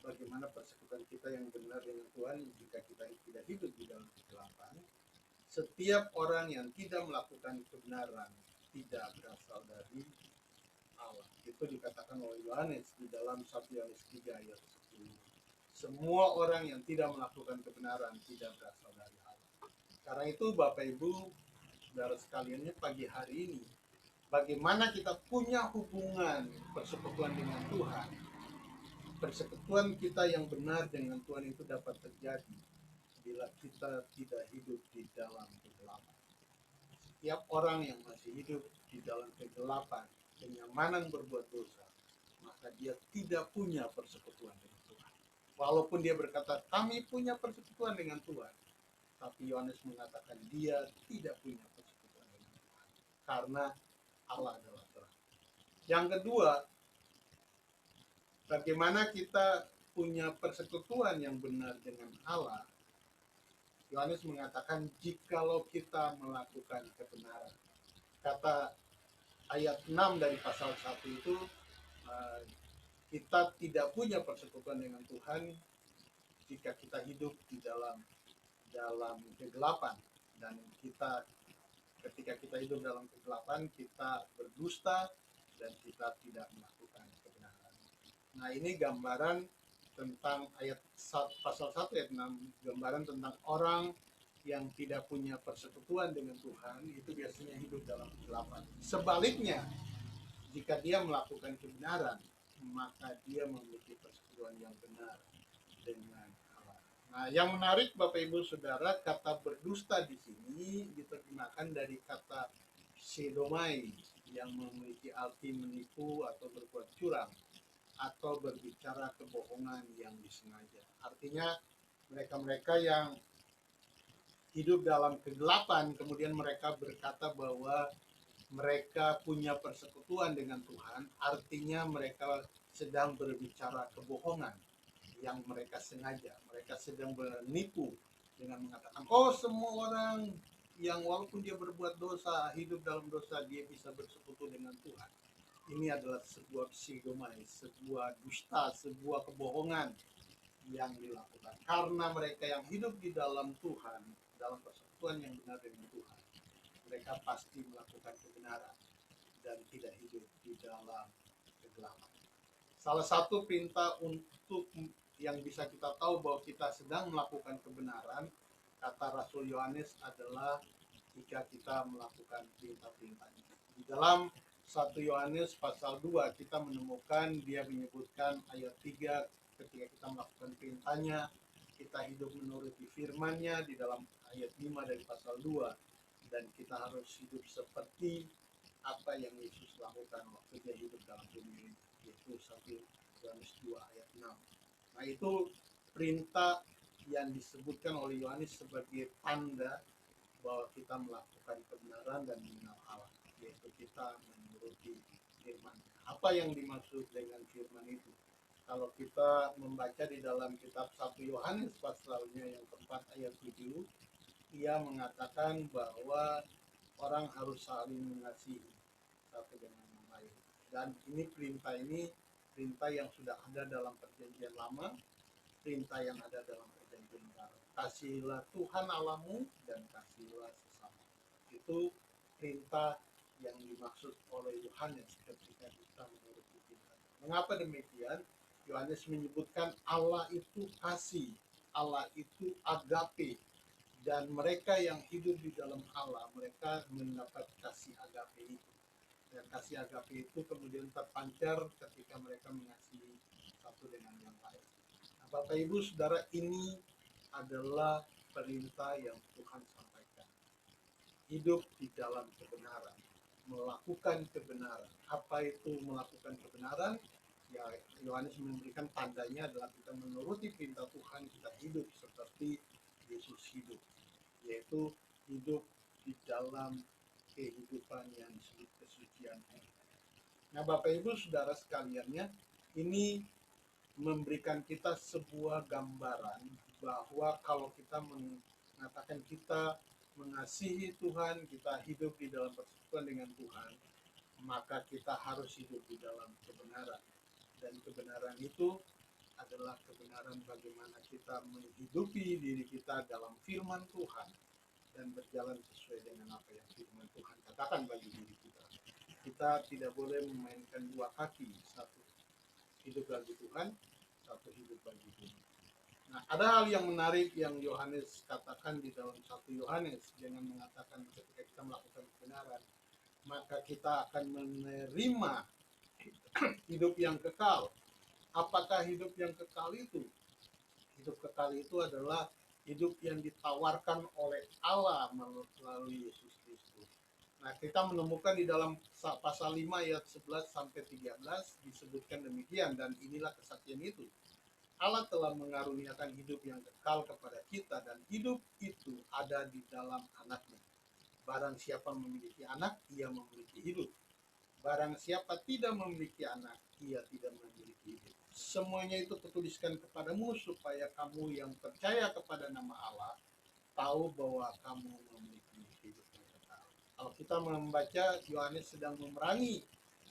bagaimana persekutuan kita yang benar dengan Tuhan jika kita tidak hidup di dalam kegelapan. Setiap orang yang tidak melakukan kebenaran tidak berasal dari Allah. Itu dikatakan oleh Yohanes di dalam 1 Yohanes 3 ayat 10. Semua orang yang tidak melakukan kebenaran tidak berasal dari Allah. Karena itu Bapak Ibu, saudara sekaliannya, pagi hari ini, bagaimana kita punya hubungan persekutuan dengan Tuhan. Persekutuan kita yang benar dengan Tuhan itu dapat terjadi bila kita tidak hidup di dalam kegelapan. Setiap orang yang masih hidup di dalam kegelapan, kenyamanan berbuat dosa, maka dia tidak punya persekutuan dengan Tuhan. Walaupun dia berkata, kami punya persekutuan dengan Tuhan, tapi Yohanes mengatakan dia tidak punya persekutuan dengan Tuhan, karena Allah adalah terang. Yang kedua, bagaimana kita punya persekutuan yang benar dengan Allah? Yohanes mengatakan jikalau kita melakukan kebenaran. Kata ayat 6 dari pasal 1 itu, kita tidak punya persekutuan dengan Tuhan jika kita hidup di dalam kegelapan, dan ketika kita hidup dalam kegelapan, kita berdusta dan kita tidak melakukan kebenaran. Nah, ini gambaran tentang pasal 1 ayat 6, gambaran tentang orang yang tidak punya persekutuan dengan Tuhan, itu biasanya hidup dalam kegelapan. Sebaliknya, jika dia melakukan kebenaran, maka dia memiliki persekutuan yang benar dengan Allah. Nah, yang menarik Bapak Ibu Saudara, kata berdusta di sini diterjemahkan dari kata sedomai yang memiliki arti menipu atau berbuat curang atau berbicara kebohongan yang disengaja. Artinya mereka-mereka yang hidup dalam kegelapan, kemudian mereka berkata bahwa mereka punya persekutuan dengan Tuhan, artinya mereka sedang berbicara kebohongan yang mereka sengaja. Mereka sedang menipu dengan mengatakan, oh semua orang yang walaupun dia berbuat dosa, hidup dalam dosa, dia bisa bersekutu dengan Tuhan. Ini adalah sebuah psikomai, sebuah dusta, sebuah kebohongan yang dilakukan. Karena mereka yang hidup di dalam Tuhan, dalam persekutuan yang benar dengan Tuhan, mereka pasti melakukan kebenaran dan tidak hidup di dalam kegelapan. Salah satu perintah untuk yang bisa kita tahu bahwa kita sedang melakukan kebenaran, kata Rasul Yohanes, adalah jika kita melakukan perintah-perintahnya. Di dalam 1 Yohanes pasal 2 kita menemukan dia menyebutkan ayat 3, ketika kita melakukan perintahnya, kita hidup menuruti firman-Nya. Di dalam ayat 5 dari pasal 2, dan kita harus hidup seperti apa yang Yesus lakukan waktu dia hidup dalam dunia ini, yaitu 1 Yohanes 2 ayat 6. Nah, itu perintah yang disebutkan oleh Yohanes sebagai tanda bahwa kita melakukan kebenaran dan mengenal Allah, yaitu kita menuruti firman. Apa yang dimaksud dengan firman itu? Kalau kita membaca di dalam kitab 1 Yohanes pasalnya yang keempat ayat 7, ia mengatakan bahwa orang harus saling mengasihi satu dengan yang lain. Dan ini perintah yang sudah ada dalam perjanjian lama, perintah yang ada dalam perjanjian baru. Kasihilah Tuhan Allahmu dan kasihilah sesama. Itu perintah yang dimaksud oleh Yohanes ketika kita menuruti firman. Mengapa demikian? Yohanes menyebutkan Allah itu kasih, Allah itu agape, dan mereka yang hidup di dalam Allah, mereka mendapat kasih agape itu. Dan kasih agape itu kemudian terpancar ketika mereka mengasihi satu dengan yang lain. Nah, Bapak Ibu Saudara, ini adalah perintah yang Tuhan sampaikan. Hidup di dalam kebenaran, melakukan kebenaran. Apa itu melakukan kebenaran? Ya, Yohanes memberikan tandanya adalah kita menuruti perintah Tuhan, kita hidup seperti Yesus hidup, yaitu hidup di dalam kehidupan yang disebut kesucian. Nah, Bapak Ibu Saudara sekaliannya, ini memberikan kita sebuah gambaran bahwa kalau kita mengatakan kita mengasihi Tuhan, kita hidup di dalam persekutuan dengan Tuhan, maka kita harus hidup di dalam kebenaran. Dan kebenaran itu adalah kebenaran bagaimana kita menghidupi diri kita dalam firman Tuhan dan berjalan sesuai dengan apa yang firman Tuhan katakan bagi diri kita. Kita tidak boleh memainkan dua kaki, satu hidup bagi Tuhan, satu hidup bagi dunia. Nah, ada hal yang menarik yang Yohanes katakan di dalam 1 Yohanes dengan mengatakan ketika kita melakukan kebenaran, maka kita akan menerima hidup yang kekal. Apakah hidup yang kekal itu? Hidup kekal itu adalah hidup yang ditawarkan oleh Allah melalui Yesus Kristus. Nah, kita menemukan di dalam pasal 5 ayat 11 sampai 13 disebutkan demikian, dan inilah kesaksian itu. Allah telah mengaruniakan hidup yang kekal kepada kita, dan hidup itu ada di dalam Anaknya. Barang siapa memiliki anak, ia memiliki hidup. Barang siapa tidak memiliki anak, ia tidak memiliki hidup. Semuanya itu kutuliskan kepadamu supaya kamu yang percaya kepada nama Allah tahu bahwa kamu memiliki hidup yang kekal. Kalau kita membaca, Yohanes sedang memerangi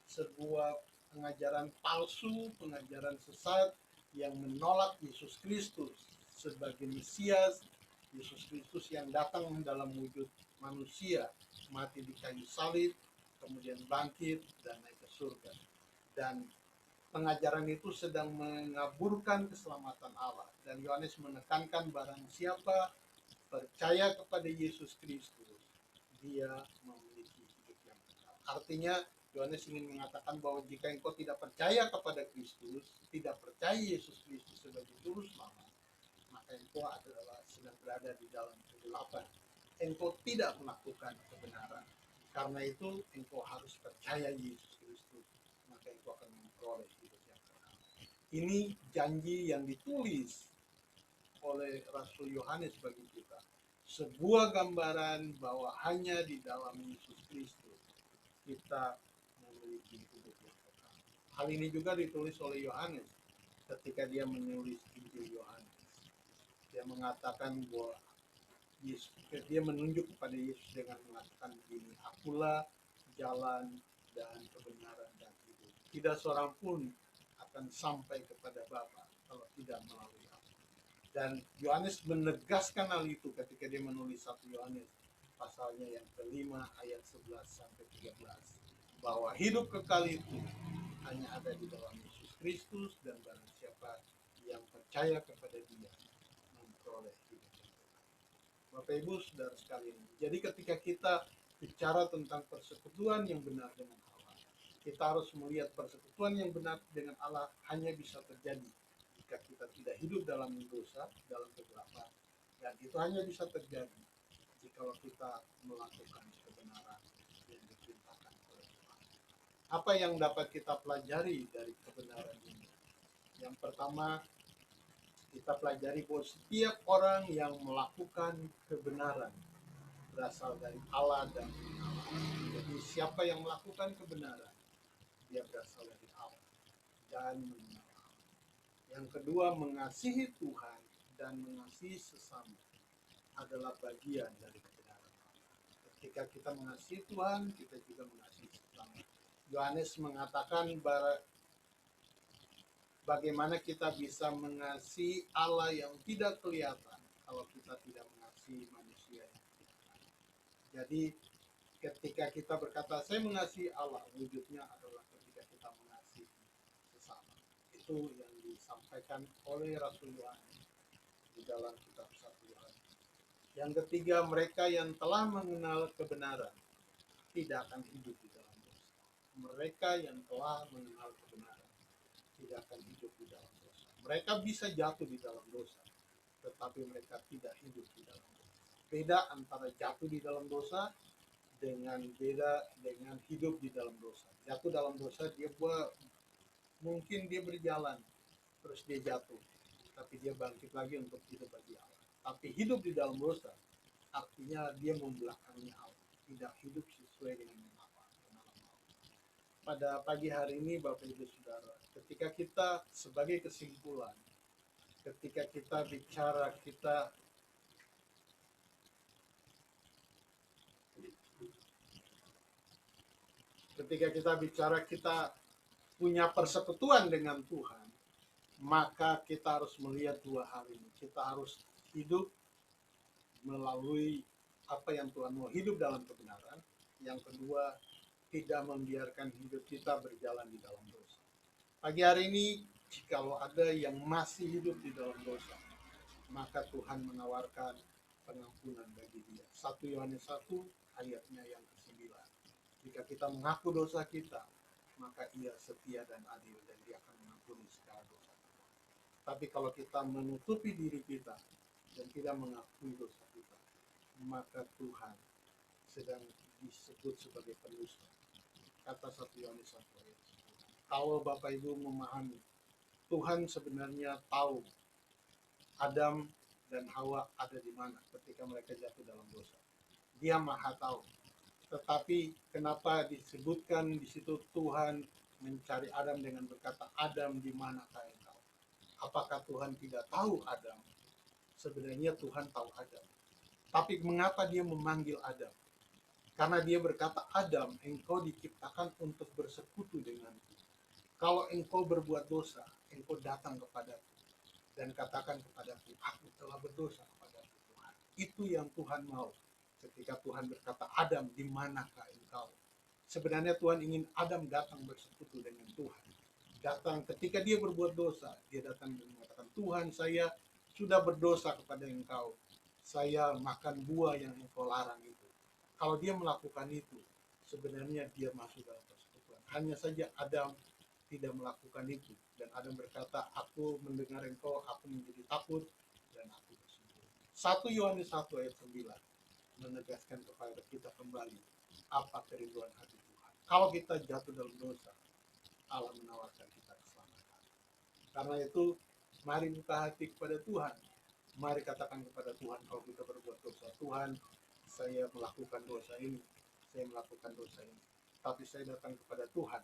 sebuah pengajaran palsu, pengajaran sesat yang menolak Yesus Kristus sebagai Mesias, Yesus Kristus yang datang dalam wujud manusia, mati di kayu salib, kemudian bangkit dan naik ke surga. Dan pengajaran itu sedang mengaburkan keselamatan Allah. Dan Yohanes menekankan barang siapa percaya kepada Yesus Kristus, dia memiliki hidup yang kekal. Artinya Yohanes ingin mengatakan bahwa jika engkau tidak percaya kepada Kristus, tidak percaya Yesus Kristus sebagai juru selamat, maka engkau adalah sedang berada di dalam kegelapan. Engkau tidak melakukan kebenaran. Karena itu engkau harus percaya Yesus Kristus, maka engkau akan memperoleh hidup yang kekal. Ini janji yang ditulis oleh Rasul Yohanes bagi kita. Sebuah gambaran bahwa hanya di dalam Yesus Kristus kita memiliki hidup yang kekal. Hal ini juga ditulis oleh Yohanes ketika dia menulis Injil Yohanes. Dia mengatakan bahwa dia menunjuk kepada Yesus dengan mengatakan begini, akulah jalan dan kebenaran dan hidup. Tidak seorang pun akan sampai kepada Bapa kalau tidak melalui aku. Dan Yohanes menegaskan hal itu ketika dia menulis 1 Yohanes pasalnya yang kelima ayat 11 sampai 13, bahwa hidup kekal itu hanya ada di dalam Yesus Kristus, dan barang siapa yang percaya kepada Dia memperoleh hidup. Bapak Ibu Saudara sekalian, jadi ketika kita bicara tentang persekutuan yang benar dengan Allah, kita harus melihat persekutuan yang benar dengan Allah hanya bisa terjadi jika kita tidak hidup dalam dosa, dalam kegelapan, dan itu hanya bisa terjadi jika kita melakukan kebenaran yang diperintahkan oleh Tuhan. Apa yang dapat kita pelajari dari kebenaran ini? Yang pertama, kita pelajari bahwa setiap orang yang melakukan kebenaran berasal dari Allah dan Allah. Jadi siapa yang melakukan kebenaran, dia berasal dari Allah dan mengenal Allah. Yang kedua, mengasihi Tuhan dan mengasihi sesama adalah bagian dari kebenaran Allah. Ketika kita mengasihi Tuhan, kita juga mengasihi sesama. Yohanes mengatakan bagaimana kita bisa mengasihi Allah yang tidak kelihatan kalau kita tidak mengasihi manusia yang kelihatan. Jadi ketika kita berkata saya mengasihi Allah, wujudnya adalah ketika kita mengasihi sesama. Itu yang disampaikan oleh Rasul Yohanes di dalam kitab 1 Yohanes. Yang ketiga, mereka yang telah mengenal kebenaran tidak akan hidup di dalam dosa. Mereka yang telah mengenal kebenaran tidak akan hidup di dalam dosa. Mereka bisa jatuh di dalam dosa, tetapi mereka tidak hidup di dalam dosa. Beda antara jatuh di dalam dosa dengan hidup di dalam dosa. Jatuh dalam dosa, mungkin dia berjalan, terus dia jatuh, tapi dia bangkit lagi untuk hidup bagi Allah. Tapi hidup di dalam dosa, artinya dia membelakangi Allah, tidak hidup sesuai dengan apa. Pada pagi hari ini, Bapak Ibu Saudara, ketika kita sebagai kesimpulan, ketika kita bicara kita punya persekutuan dengan Tuhan, maka kita harus melihat dua hal ini. Kita harus hidup melalui apa yang Tuhan mau, hidup dalam kebenaran. Yang kedua, tidak membiarkan hidup kita berjalan di dalam dosa. Pagi hari ini, jikalau ada yang masih hidup di dalam dosa, maka Tuhan menawarkan pengampunan bagi dia. 1 Yohanes 1 ayatnya yang ke-9. Jika kita mengaku dosa kita, maka ia setia dan adil dan dia akan mengampuni segala dosa kita. Tapi kalau kita menutupi diri kita dan tidak mengakui dosa kita, maka Tuhan sedang disebut sebagai pendusta. Kata 1 Yohanes 1 ayat 10. Kalau Bapak Ibu memahami, Tuhan sebenarnya tahu Adam dan Hawa ada di mana ketika mereka jatuh dalam dosa. Dia Maha tahu. Tetapi kenapa disebutkan di situ Tuhan mencari Adam dengan berkata, Adam di manakah engkau? Apakah Tuhan tidak tahu Adam? Sebenarnya Tuhan tahu Adam. Tapi mengapa dia memanggil Adam? Karena dia berkata, Adam, engkau diciptakan untuk bersekutu denganku. Kalau engkau berbuat dosa, engkau datang kepadaku dan katakan kepadaku, aku telah berdosa kepadaku Tuhan. Itu yang Tuhan mau. Ketika Tuhan berkata, Adam, di manakah engkau? Sebenarnya Tuhan ingin Adam datang bersekutu dengan Tuhan. Datang ketika dia berbuat dosa, dia datang dan mengatakan, Tuhan, saya sudah berdosa kepada engkau. Saya makan buah yang engkau larang itu. Kalau dia melakukan itu, sebenarnya dia masuk dalam persekutuan. Hanya saja Adam tidak melakukan itu. Dan Adam berkata, aku mendengar engkau, aku menjadi takut, dan aku bersembunyi. 1 Yohanes 1 ayat 9 menegaskan kepada kita kembali apa kerinduan hati Tuhan. Kalau kita jatuh dalam dosa, Allah menawarkan kita keselamatan. Karena itu, mari buka hati kepada Tuhan. Mari katakan kepada Tuhan, kalau kita berbuat dosa, Tuhan, saya melakukan dosa ini, tapi saya datang kepada Tuhan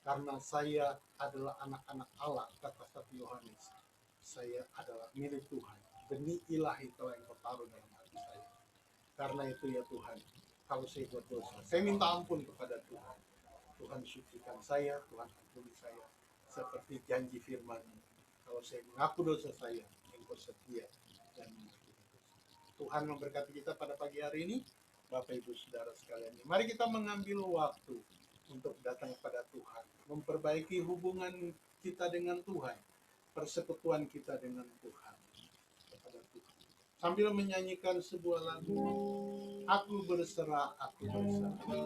karena saya adalah anak-anak Allah. Kata 1 Yohanes, saya adalah milik Tuhan, benih ilahi telah engkau taruh dalam hati saya. Karena itu ya Tuhan, kalau saya buat dosa, saya minta ampun kepada Tuhan. Tuhan sucikan saya, Tuhan ampuni saya, seperti janji firman-Mu. Kalau saya mengaku dosa saya, engkau setia dan mengampuni. Tuhan memberkati kita pada pagi hari ini, Bapak Ibu Saudara sekalian. Mari kita mengambil waktu untuk datang kepada Tuhan, memperbaiki hubungan kita dengan Tuhan, persekutuan kita dengan Tuhan, kepada Tuhan. Sambil menyanyikan sebuah lagu, Aku berserah, aku berserah. Aku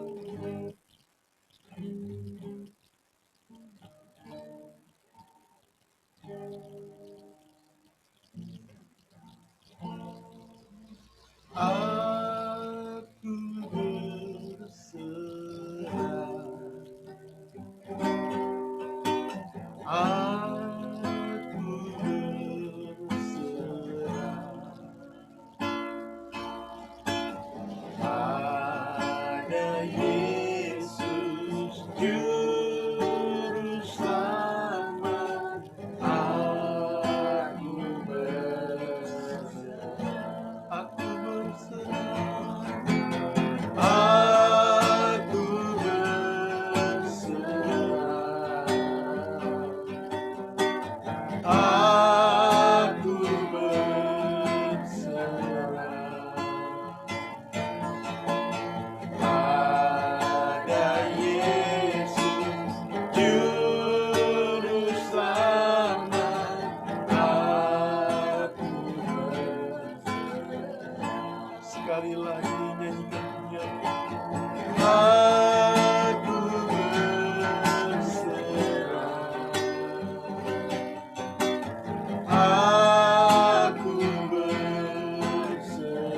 berserah, aku berserah pada Yesus Juru sekali lagi nyanyikan punya. Aku berserah, aku berserah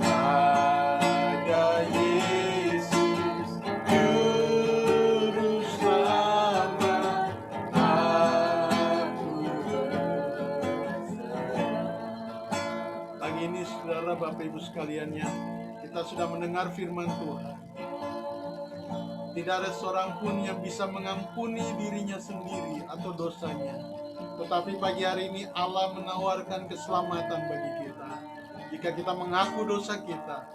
pada Yesus Juru Selamat. Aku berserah. Pagi ini saudara Bapak Ibu sekalian, kita sudah mendengar firman Tuhan. Tidak ada seorang pun yang bisa mengampuni dirinya sendiri atau dosanya. Tetapi pagi hari ini Allah menawarkan keselamatan bagi kita. Jika kita mengaku dosa kita,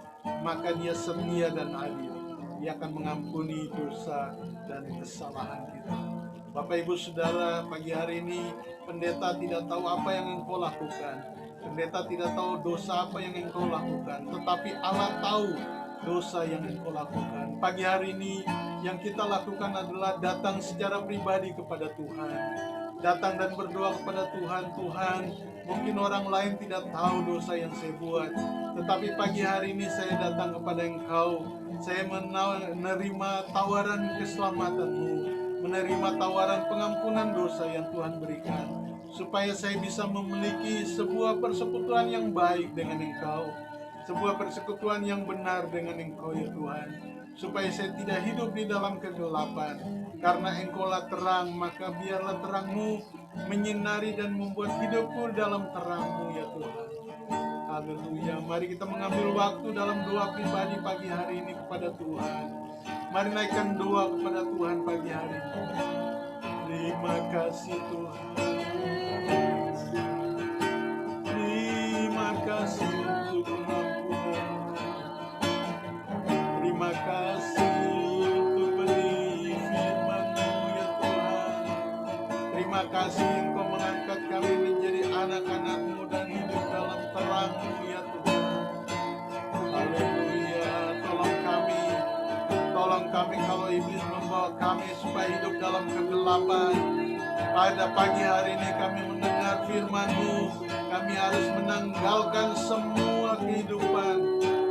maka Dia setia dan adil. Dia akan mengampuni dosa dan kesalahan kita. Bapak Ibu Saudara, pagi hari ini pendeta tidak tahu apa yang engkau lakukan. Pendeta tidak tahu dosa apa yang engkau lakukan. Tetapi Allah tahu dosa yang engkau lakukan. Pagi hari ini yang kita lakukan adalah datang secara pribadi kepada Tuhan. Datang dan berdoa kepada Tuhan. Tuhan, mungkin orang lain tidak tahu dosa yang saya buat, tetapi pagi hari ini saya datang kepada Engkau. Saya menerima tawaran keselamatan-Mu, menerima tawaran pengampunan dosa yang Tuhan berikan, supaya saya bisa memiliki sebuah persekutuan yang baik dengan Engkau, sebuah persekutuan yang benar dengan Engkau ya Tuhan, supaya saya tidak hidup di dalam kegelapan. Karena Engkaulah terang, maka biarlah terang-Mu menyinari dan membuat hidupku dalam terang-Mu ya Tuhan. Haleluya. Mari kita mengambil waktu dalam doa pribadi pagi hari ini kepada Tuhan. Mari naikkan doa kepada Tuhan pagi hari ini. Terima kasih Tuhan. Terima kasih untuk pengampunan. Terima kasih untuk benih firman-Mu ya Tuhan. Terima kasih Engkau mengangkat kami menjadi anak-anak-Mu dan hidup dalam terang-Mu ya Tuhan. Haleluya. Tolong kami kalau iblis membawa kami supaya hidup dalam kegelapan. Pada pagi hari ini kami mendengar firman-Mu, kami harus menanggalkan semua kehidupan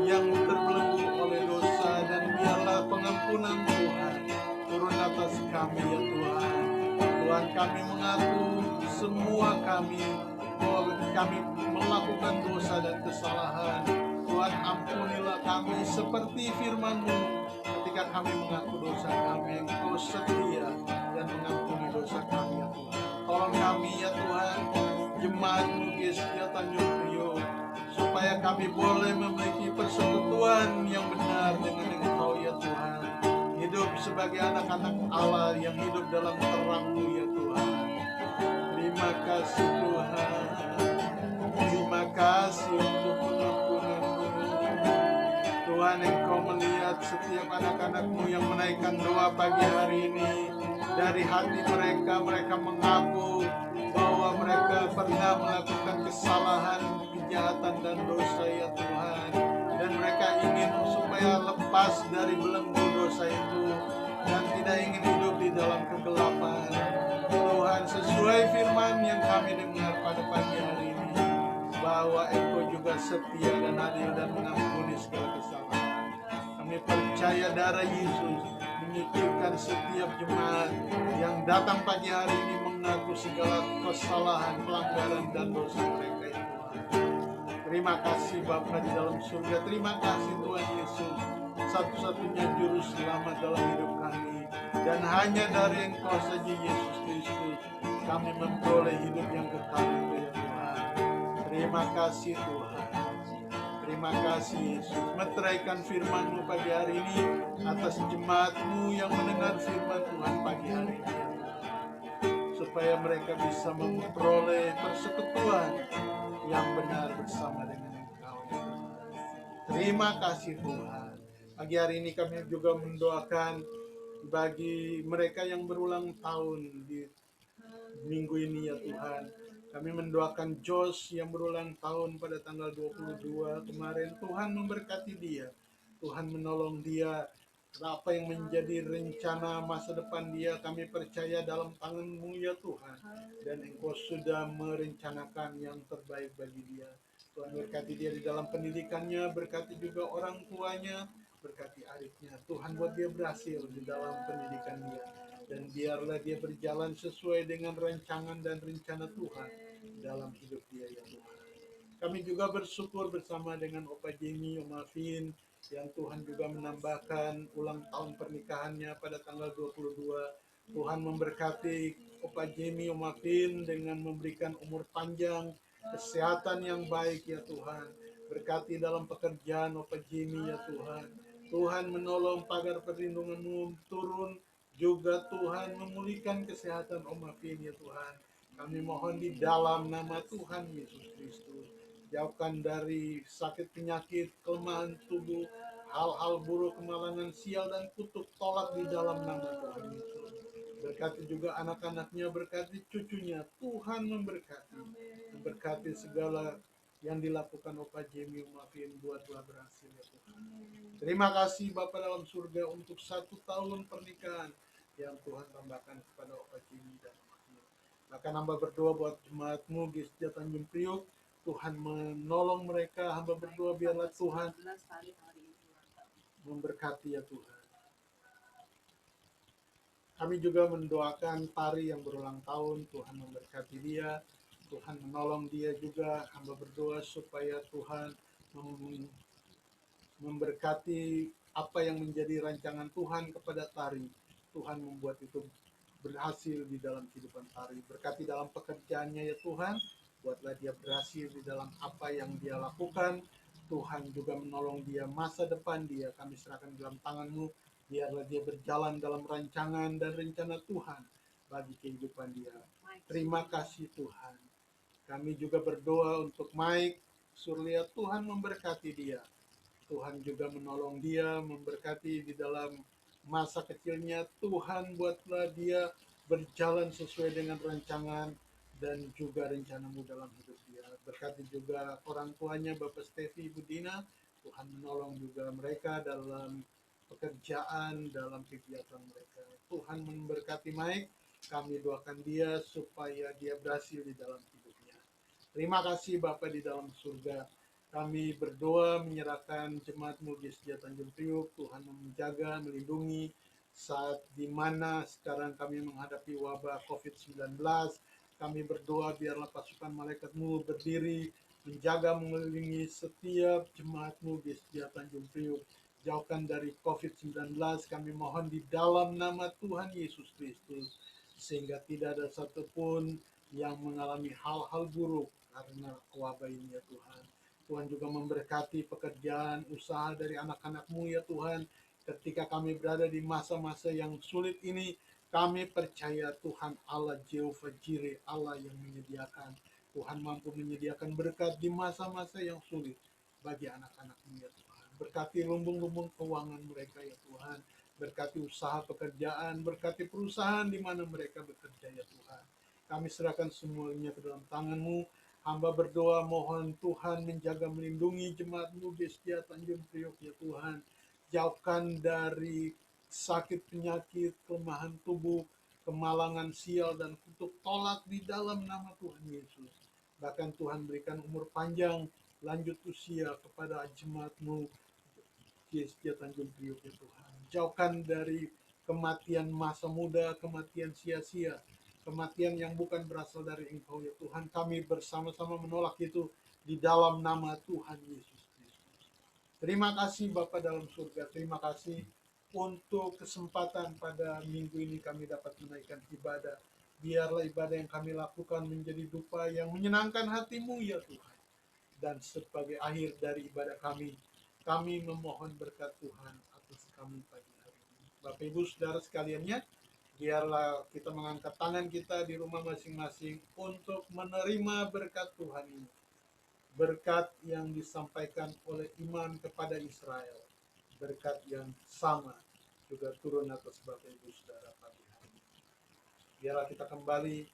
yang terbelenggu oleh dosa, dan biarlah pengampunan Tuhan turun atas kami ya Tuhan. Tuhan, kami mengaku semua kami bahwa kami melakukan dosa dan kesalahan. Tuhan, ampunilah kami seperti firman-Mu. Ketika kami mengaku dosa kami, Engkau setia dan mengampuni dosa kami ya Tuhan. Tolong kami ya Tuhan, jemaat-Mu Gereja Tanjung Priok, supaya kami boleh memiliki persekutuan yang benar dengan Engkau ya Tuhan. Hidup sebagai anak-anak Allah yang hidup dalam terang-Mu ya Tuhan. Terima kasih Tuhan. Terima kasih untuk pengampunan-Mu. Tuhan, Engkau melihat setiap anak-anak-Mu yang menaikkan doa pagi hari ini. Dari hati mereka mengaku bahwa mereka pernah melakukan kesalahan, kejahatan, dan dosa ya Tuhan. Dan mereka ingin supaya lepas dari belenggu dosa itu dan tidak ingin hidup di dalam kegelapan. Tuhan, sesuai firman yang kami dengar pada pagi hari ini, bahwa Engkau juga setia dan adil dan mengampuni segala kesalahan. Kami percaya darah Yesus menyingkirkan setiap jemaat yang datang pagi hari ini mengaku segala kesalahan, pelanggaran, dan dosa mereka ya Tuhan. Terima kasih Bapa di dalam surga. Terima kasih Tuhan Yesus, satu-satunya juru selamat dalam hidup kami. Dan hanya dari Engkau saja Yesus Kristus kami memperoleh hidup yang kekal itu ya Tuhan. Terima kasih Tuhan. Terima kasih Yesus. Meteraikan firman-Mu pagi hari ini atas jemaat-Mu yang mendengar firman Tuhan pagi hari ini, supaya mereka bisa memperoleh persekutuan yang benar bersama dengan Engkau. Terima kasih Tuhan. Pagi hari ini kami juga mendoakan bagi mereka yang berulang tahun di minggu ini ya Tuhan. Kami mendoakan Jos yang berulang tahun pada tanggal 22 kemarin. Tuhan memberkati dia. Tuhan menolong dia Apa yang menjadi rencana masa depan dia, kami percaya dalam tangan-Mu ya Tuhan. Dan Engkau sudah merencanakan yang terbaik bagi dia. Tuhan berkati dia di dalam pendidikannya, berkati juga orang tuanya, berkati adiknya. Tuhan buat dia berhasil di dalam pendidikan dia. Dan biarlah dia berjalan sesuai dengan rancangan dan rencana Tuhan dalam hidup dia ya Tuhan. Kami juga bersyukur bersama dengan Opa Jamie, Oma Vin, yang Tuhan juga menambahkan ulang tahun pernikahannya pada tanggal 22. Tuhan memberkati Opa Jamie, Oma Vin dengan memberikan umur panjang, kesehatan yang baik ya Tuhan. Berkati dalam pekerjaan Opa Jamie ya Tuhan. Tuhan menolong pagar perlindungan-Mu turun, juga Tuhan memulihkan kesehatan Oma Vin ya Tuhan. Kami mohon di dalam nama Tuhan Yesus Kristus. Jauhkan dari sakit penyakit, kelemahan tubuh, hal-hal buruk, kemalangan sial dan kutuk, tolak di dalam nama Tuhan Yesus. Berkati juga anak-anaknya, berkati cucunya. Tuhan memberkati segala yang dilakukan Opa Jamie, Oma Vin, buatlah berhasil ya Tuhan. Terima kasih Bapa dalam surga untuk 1 tahun pernikahan yang Tuhan tambahkan kepada Opa Jamie dan Oma Vin. Bahkan hamba berdoa buat jemaat-Mu di setiap Tanjung Priok, Tuhan menolong mereka. Hamba berdoa biarlah Tuhan memberkati ya Tuhan. Kami juga mendoakan Pari yang berulang tahun, Tuhan memberkati dia, Tuhan menolong dia juga. Hamba berdoa supaya Tuhan memberkati apa yang menjadi rancangan Tuhan kepada Tari. Tuhan membuat itu berhasil di dalam kehidupan Tari. Berkati dalam pekerjaannya ya Tuhan, buatlah dia berhasil di dalam apa yang dia lakukan. Tuhan juga menolong dia, masa depan dia kami serahkan dalam tangan-Mu. Biarlah dia berjalan dalam rancangan dan rencana Tuhan bagi kehidupan dia. Terima kasih Tuhan. Kami juga berdoa untuk Mike Surya, Tuhan memberkati dia. Tuhan juga menolong dia, memberkati di dalam masa kecilnya. Tuhan buatlah dia berjalan sesuai dengan rancangan dan juga rencana-Mu dalam hidup dia. Berkati juga orang tuanya, Bapak Stevi, Ibu Dina. Tuhan menolong juga mereka dalam pekerjaan, dalam kegiatan mereka. Tuhan memberkati Mike. Kami doakan dia supaya dia berhasil di dalam hidupnya. Terima kasih Bapak di dalam surga. Kami berdoa menyerahkan jemaat-Mu di setiap Tanjung Priok. Tuhan menjaga, melindungi saat di mana sekarang kami menghadapi wabah COVID-19. Kami berdoa biarlah pasukan malaikat-Mu berdiri, menjaga, mengelilingi setiap jemaat-Mu di setiap Tanjung Priok. Jauhkan dari COVID-19, kami mohon di dalam nama Tuhan Yesus Kristus, sehingga tidak ada satupun yang mengalami hal-hal buruk karena wabah ini ya Tuhan. Tuhan juga memberkati pekerjaan, usaha dari anak-anak-Mu ya Tuhan. Ketika kami berada di masa-masa yang sulit ini, kami percaya Tuhan Allah Jehovah Jireh, Allah yang menyediakan. Tuhan mampu menyediakan berkat di masa-masa yang sulit bagi anak-anak-Mu ya Tuhan. Berkati lumbung-lumbung keuangan mereka ya Tuhan. Berkati usaha pekerjaan, berkati perusahaan di mana mereka bekerja ya Tuhan. Kami serahkan semuanya ke dalam tangan-Mu. Hamba berdoa mohon Tuhan menjaga, melindungi jemaat-Mu di setiap Tanjung Priok ya Tuhan. Jauhkan dari sakit penyakit, kelemahan tubuh, kemalangan sial dan kutuk, tolak di dalam nama Tuhan Yesus. Bahkan Tuhan berikan umur panjang, lanjut usia kepada jemaat-Mu di setiap Tanjung Priok ya Tuhan. Jauhkan dari kematian masa muda, kematian sia-sia, kematian yang bukan berasal dari Engkau ya Tuhan. Kami bersama-sama menolak itu di dalam nama Tuhan Yesus Kristus. Terima kasih Bapa dalam surga. Terima kasih untuk kesempatan pada minggu ini kami dapat menaikkan ibadah. Biarlah ibadah yang kami lakukan menjadi dupa yang menyenangkan hati-Mu ya Tuhan. Dan sebagai akhir dari ibadah kami memohon berkat Tuhan atas kami pagi hari ini. Bapak Ibu Saudara sekaliannya, biarlah kita mengangkat tangan kita di rumah masing-masing untuk menerima berkat Tuhan ini. Berkat yang disampaikan oleh iman kepada Israel. Berkat yang sama juga turun atas Bapak Ibu Saudara pagi hari ini. Biarlah kita kembali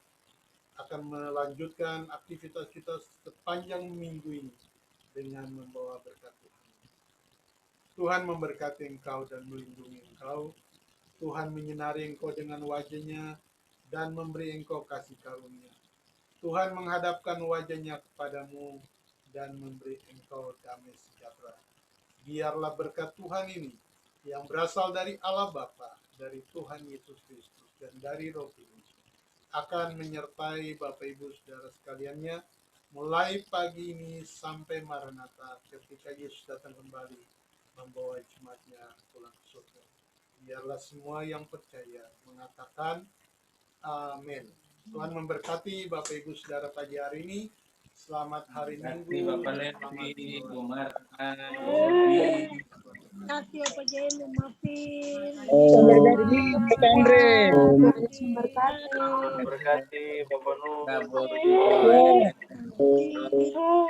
akan melanjutkan aktivitas kita sepanjang minggu ini dengan membawa berkat Tuhan. Tuhan memberkati engkau dan melindungi engkau. Tuhan menyinari engkau dengan wajah-Nya dan memberi engkau kasih karunia. Tuhan menghadapkan wajah-Nya kepadamu dan memberi engkau damai sejahtera. Biarlah berkat Tuhan ini yang berasal dari Allah Bapa, dari Tuhan Yesus Kristus, dan dari Roh Kudus akan menyertai Bapak Ibu Saudara sekaliannya mulai pagi ini sampai Maranatha ketika Yesus datang kembali membawa jemaatnya pulang ke surga. Biarlah semua yang percaya mengatakan amin. Tuhan memberkati Bapak Ibu Saudara pagi hari ini. Selamat hari Minggu. Bapak Selamat Levi, berdoa. Bu Marta, Kasih apa jadi maafin. Pak Andre. Memberkati. berkati Bapak Nuh, Ya.